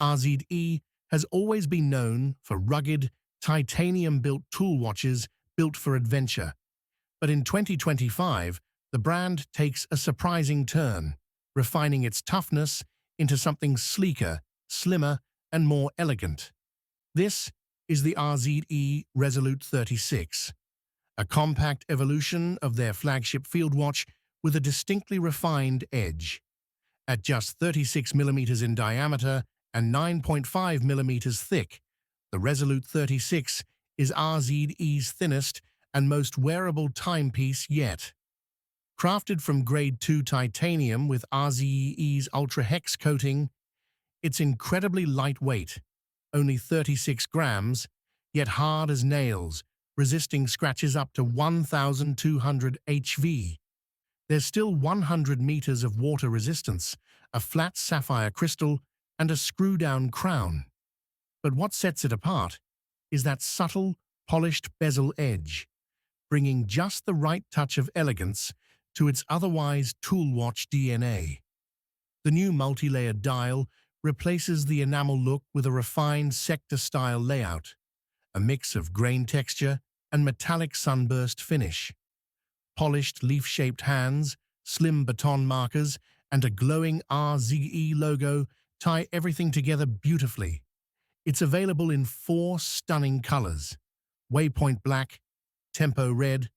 RZE has always been known for rugged, titanium-built tool watches built for adventure. But in 2025, the brand takes a surprising turn, refining its toughness into something sleeker, slimmer, and more elegant. This is the RZE Resolute 36, a compact evolution of their flagship field watch with a distinctly refined edge. At just 36 millimeters in diameter and 9.5 millimeters thick, the Resolute 36 is RZE's thinnest and most wearable timepiece yet. Crafted from Grade 2 titanium with RZE's ultra-hex coating, it's incredibly lightweight, only 36 grams, yet hard as nails, resisting scratches up to 1,200 HV. There's still 100 meters of water resistance, a flat sapphire crystal, and a screw-down crown. But what sets it apart is that subtle, polished bezel edge, bringing just the right touch of elegance to its otherwise tool watch DNA. The new multi-layered dial replaces the enamel look with a refined sector-style layout, a mix of grain texture and metallic sunburst finish. Polished leaf-shaped hands, slim baton markers, and a glowing RZE logo tie everything together beautifully. It's available in 4 stunning colors: Waypoint Black, Tempo Red,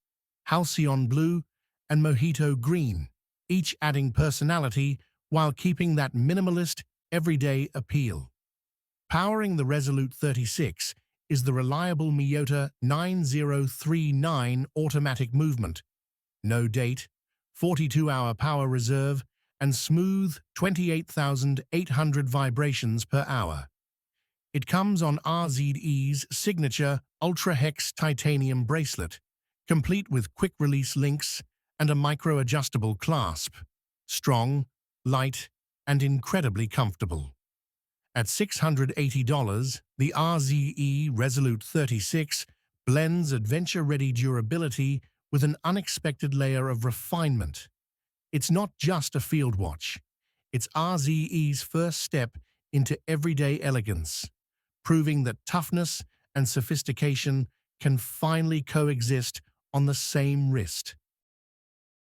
Halcyon Blue, and Mojito Green, each adding personality while keeping that minimalist, everyday appeal. Powering the Resolute 36 is the reliable Miyota 9039 automatic movement. No date, 42-hour power reserve, and smooth 28,800 vibrations per hour. It comes on RZE's signature Ultra-Hex titanium bracelet, complete with quick-release links and a micro-adjustable clasp. Strong, light, and incredibly comfortable. At $680, the RZE Resolute 36 blends adventure-ready durability with an unexpected layer of refinement. It's not just a field watch. It's RZE's first step into everyday elegance, proving that toughness and sophistication can finally coexist on the same wrist.